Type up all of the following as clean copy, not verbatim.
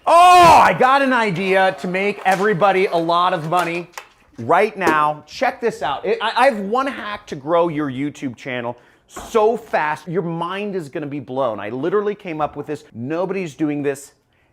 Oh, I got an idea to make everybody a lot of money right now. Check this out. I have one hack to grow your YouTube channel so fast, your mind is gonna be blown. I literally came up with this. Nobody's doing this.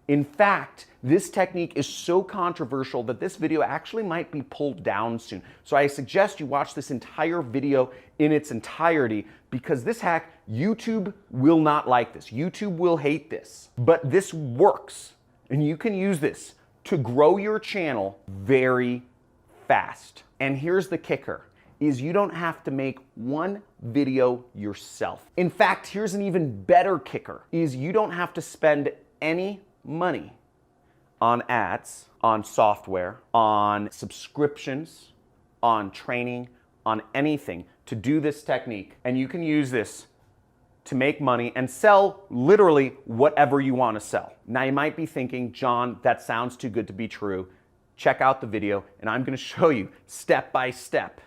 In fact, this technique is so controversial that this video actually might be pulled down soon. So I suggest you watch this entire video in its entirety, because this hack, YouTube will not like this. YouTube will hate this. But this works, and you can use this to grow your channel very fast. And here's the kicker, is you don't have to make one video yourself. In fact, here's an even better kicker, is you don't have to spend any money on ads, on software, on subscriptions, on training, on anything to do this technique. And you can use this to make money and sell literally whatever you want to sell. Now you might be thinking, John, that sounds too good to be true. Check out the video and I'm going to show you step by step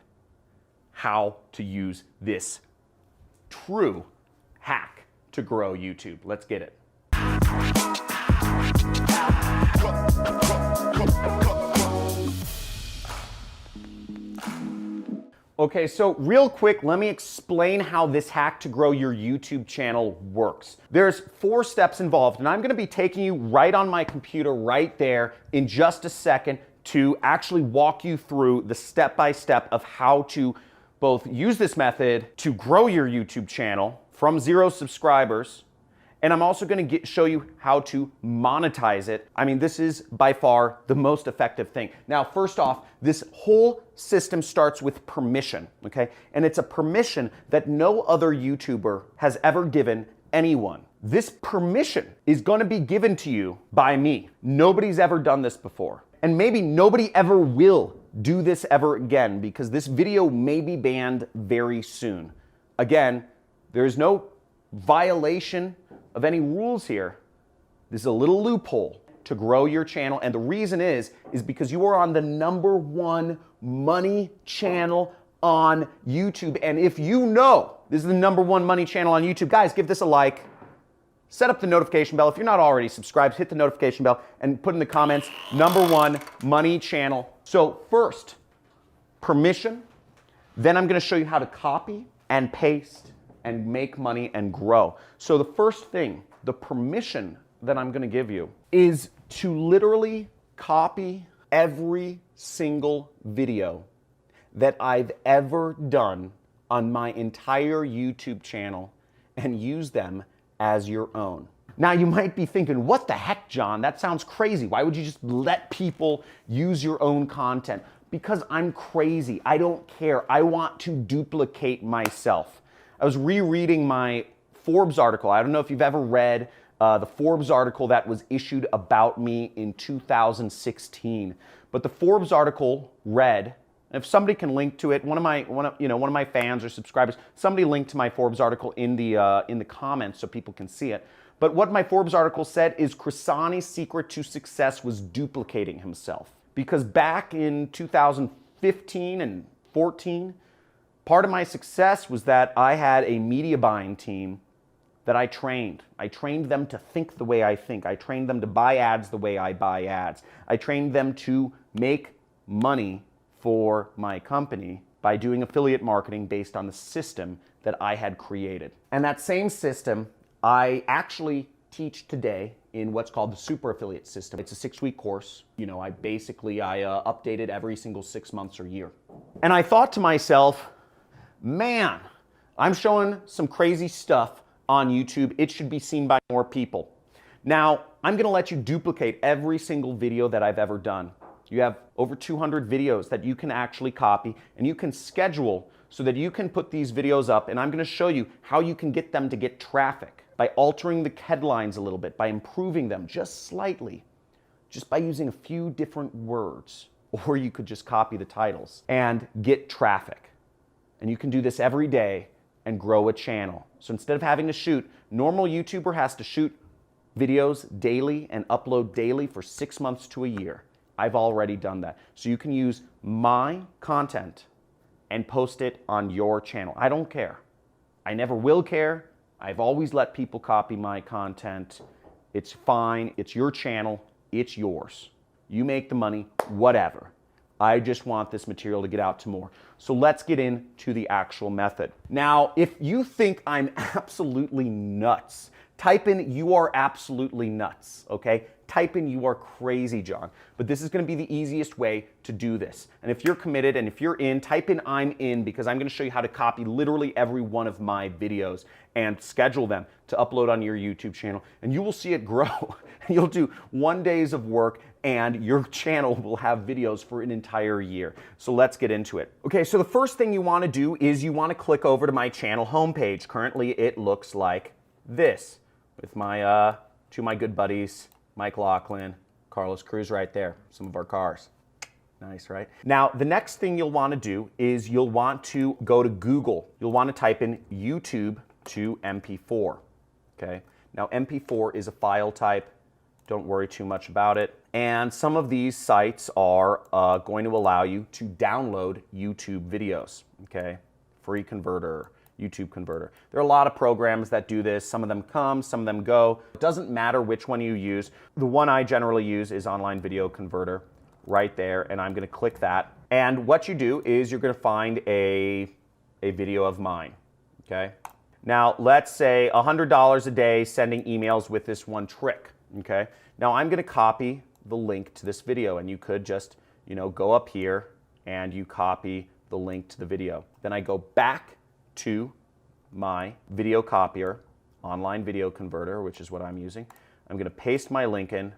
how to use this true hack to grow YouTube. Let's get it. Okay, so real quick, let me explain how this hack to grow your YouTube channel works. There's 4 steps involved, and I'm gonna be taking you right on my computer right there in just a second to actually walk you through the step-by-step of how to both use this method to grow your YouTube channel from 0 subscribers, and I'm also going to show you how to monetize it. I mean, this is by far the most effective thing. Now, first off, this whole system starts with permission, okay? And it's a permission that no other YouTuber has ever given anyone. This permission is going to be given to you by me. Nobody's ever done this before. And maybe nobody ever will do this ever again, because this video may be banned very soon. Again, there's no violation of any rules here. This is a little loophole to grow your channel, and the reason is because you are on the #1 money channel on YouTube. And if you know this is the #1 money channel on YouTube, guys, give this a like, set up the notification bell. If you're not already subscribed, hit the notification bell and put in the comments #1 money channel. So first, permission, then I'm going to show you how to copy and paste and make money and grow. So the first thing, the permission that I'm gonna give you is to literally copy every single video that I've ever done on my entire YouTube channel and use them as your own. Now you might be thinking, what the heck, John? That sounds crazy. Why would you just let people use your own content? Because I'm crazy. I don't care. I want to duplicate myself. I was rereading my Forbes article. I don't know if you've ever read the Forbes article that was issued about me in 2016. But the Forbes article read, and if somebody can link to it, one of my fans or subscribers, somebody linked to my Forbes article in the comments so people can see it. But what my Forbes article said is Crisani's secret to success was duplicating himself. Because back in 2015 and 14, part of my success was that I had a media buying team that I trained. I trained them to think the way I think. I trained them to buy ads the way I buy ads. I trained them to make money for my company by doing affiliate marketing based on the system that I had created. And that same system I actually teach today in what's called the super affiliate system. It's a 6-week course. You know, I update it every single 6 months or year. And I thought to myself, man, I'm showing some crazy stuff on YouTube. It should be seen by more people. Now, I'm gonna let you duplicate every single video that I've ever done. You have over 200 videos that you can actually copy, and you can schedule so that you can put these videos up, and I'm gonna show you how you can get them to get traffic by altering the headlines a little bit, by improving them just slightly, just by using a few different words. Or you could just copy the titles and get traffic. And you can do this every day and grow a channel. So instead of having to shoot, normal YouTuber has to shoot videos daily and upload daily for 6 months to a year. I've already done that. So you can use my content and post it on your channel. I don't care. I never will care. I've always let people copy my content. It's fine. It's your channel. it's yours. You make the money, whatever. I just want this material to get out to more. So let's get into the actual method. Now, if you think I'm absolutely nuts, type in "you are absolutely nuts," okay? Type in "you are crazy, John." But this is gonna be the easiest way to do this. And if you're committed and if you're in, type in "I'm in," because I'm gonna show you how to copy literally every one of my videos and schedule them to upload on your YouTube channel. And you will see it grow. You'll do 1 days of work and your channel will have videos for an entire year. So let's get into it. Okay, so the first thing you wanna do is you wanna click over to my channel homepage. Currently, it looks like this with my two of my good buddies, Mike Laughlin, Carlos Cruz right there, some of our cars. Nice, right? Now, the next thing you'll want to do is you'll want to go to Google. You'll want to type in YouTube to MP4, okay? Now, MP4 is a file type. Don't worry too much about it. And some of these sites are going to allow you to download YouTube videos, okay? Free converter, YouTube converter. There are a lot of programs that do this. Some of them come, some of them go. It doesn't matter which one you use. The one I generally use is Online Video Converter right there, and I'm gonna click that. And what you do is you're gonna find a video of mine, okay? Now, let's say $100 a day sending emails with this one trick, okay? Now, I'm gonna copy the link to this video, and you could just, go up here and you copy the link to the video. Then I go back to my video copier, Online Video Converter, which is what I'm using. I'm gonna paste my link in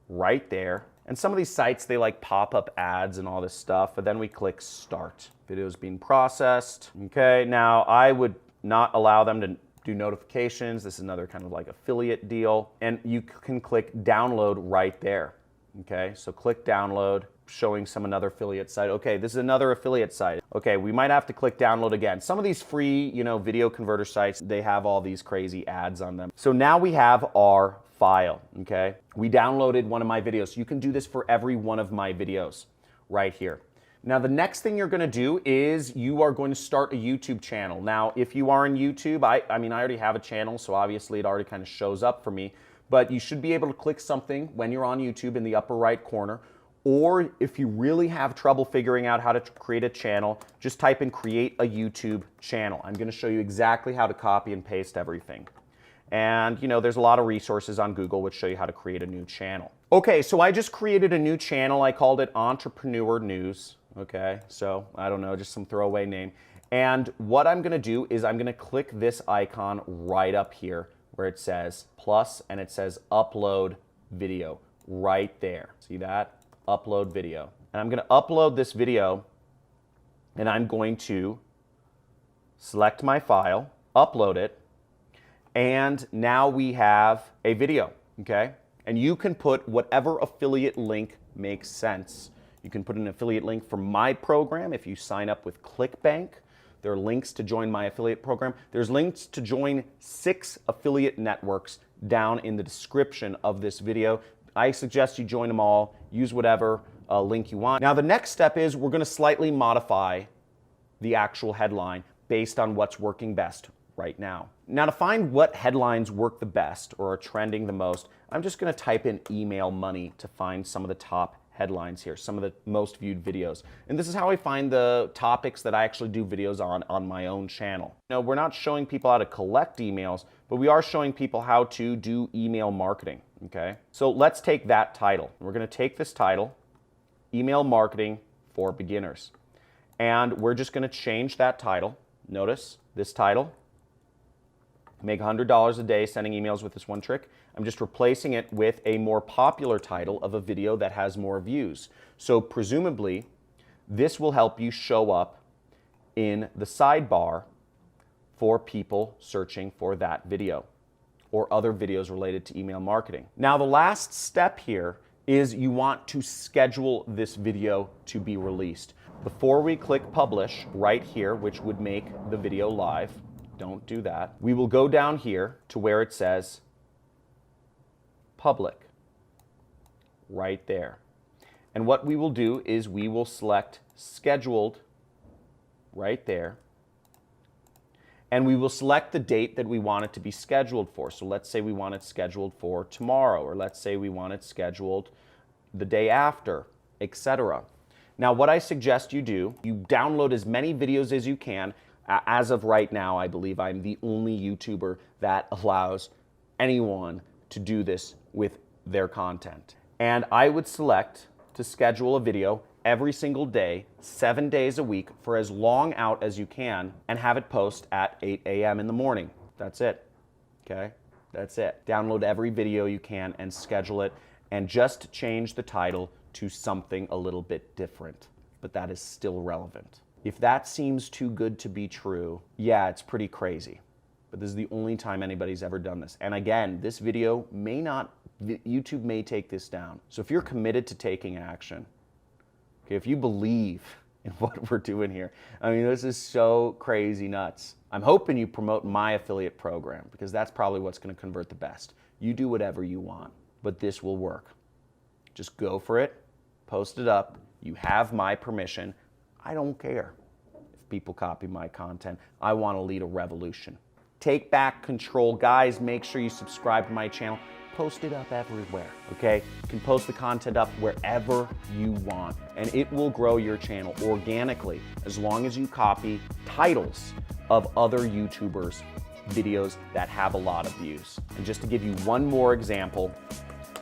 right there. And some of these sites, they like pop up ads and all this stuff, but then we click start. Video's being processed. Okay, now I would not allow them to do notifications. This is another kind of like affiliate deal. And you can click download right there. Okay, so click download, showing another affiliate site. Okay, this is another affiliate site. Okay, we might have to click download again. Some of these free, video converter sites, they have all these crazy ads on them. So now we have our file, okay? We downloaded one of my videos. You can do this for every one of my videos right here. Now, the next thing you're gonna do is you are going to start a YouTube channel. Now, if you are in YouTube, I mean, I already have a channel, so obviously it already kind of shows up for me, but you should be able to click something when you're on YouTube in the upper right corner, or if you really have trouble figuring out how to create a channel, just type in create a YouTube channel. I'm gonna show you exactly how to copy and paste everything. And there's a lot of resources on Google which show you how to create a new channel. Okay, so I just created a new channel. I called it Entrepreneur News. Okay, so I don't know, just some throwaway name. And what I'm gonna do is I'm gonna click this icon right up here where it says plus and it says upload video right there. See that? Upload video. And I'm gonna upload this video and I'm going to select my file, upload it, and now we have a video, okay? And you can put whatever affiliate link makes sense. You can put an affiliate link for my program if you sign up with ClickBank. There are links to join my affiliate program. There's links to join 6 affiliate networks down in the description of this video. I suggest you join them all, use whatever link you want. Now the next step is we're gonna slightly modify the actual headline based on what's working best right now. Now to find what headlines work the best or are trending the most, I'm just gonna type in email money to find some of the top headlines here, some of the most viewed videos. And this is how I find the topics that I actually do videos on my own channel. We're not showing people how to collect emails, but we are showing people how to do email marketing, okay? So let's take that title. We're gonna take this title, Email Marketing for Beginners. And we're just gonna change that title. Notice this title, make $100 a day sending emails with this one trick. I'm just replacing it with a more popular title of a video that has more views. So presumably, this will help you show up in the sidebar for people searching for that video or other videos related to email marketing. Now, the last step here is you want to schedule this video to be released. Before we click publish right here, which would make the video live, don't do that. We will go down here to where it says public, right there. And what we will do is we will select scheduled right there. And we will select the date that we want it to be scheduled for. So let's say we want it scheduled for tomorrow, or let's say we want it scheduled the day after, etc. Now, what I suggest you do, you download as many videos as you can. As of right now, I believe I'm the only YouTuber that allows anyone to do this with their content. And I would select to schedule a video every single day, 7 days a week, for as long out as you can, and have it post at 8 a.m. in the morning. That's it, okay? That's it. Download every video you can and schedule it, and just change the title to something a little bit different, but that is still relevant. If that seems too good to be true, yeah, it's pretty crazy, but this is the only time anybody's ever done this. And again, this video may not, YouTube may take this down. So if you're committed to taking action, okay, if you believe in what we're doing here, I mean, this is so crazy nuts. I'm hoping you promote my affiliate program, because that's probably what's going to convert the best. You do whatever you want, but this will work. Just go for it, post it up. You have my permission. I don't care if people copy my content. I want to lead a revolution. Take back control. Guys, make sure you subscribe to my channel. Post it up everywhere, okay? You can post the content up wherever you want, and it will grow your channel organically as long as you copy titles of other YouTubers' videos that have a lot of views. And just to give you one more example,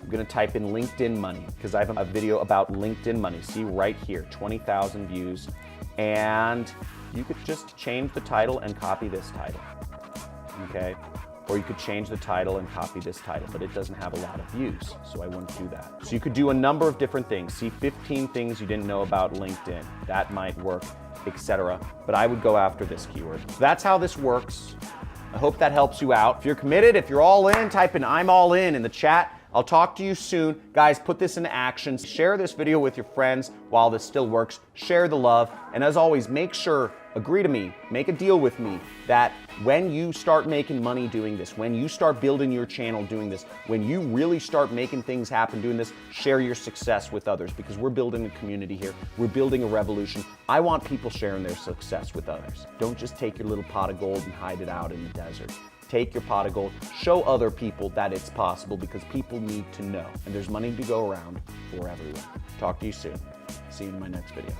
I'm gonna type in LinkedIn money, because I have a video about LinkedIn money. See right here, 20,000 views. And you could just change the title and copy this title, okay? Or you could change the title and copy this title, but it doesn't have a lot of views, so I wouldn't do that. So you could do a number of different things. See 15 things you didn't know about LinkedIn. That might work, etc. But I would go after this keyword. So that's how this works. I hope that helps you out. If you're committed, if you're all in, type in "I'm all in" the chat. I'll talk to you soon. Guys, put this into action. Share this video with your friends while this still works. Share the love. And as always, make sure, agree to me, make a deal with me that when you start making money doing this, when you start building your channel doing this, when you really start making things happen doing this, share your success with others, because we're building a community here. We're building a revolution. I want people sharing their success with others. Don't just take your little pot of gold and hide it out in the desert. Take your pot of gold, show other people that it's possible, because people need to know. And there's money to go around for everyone. Talk to you soon. See you in my next video.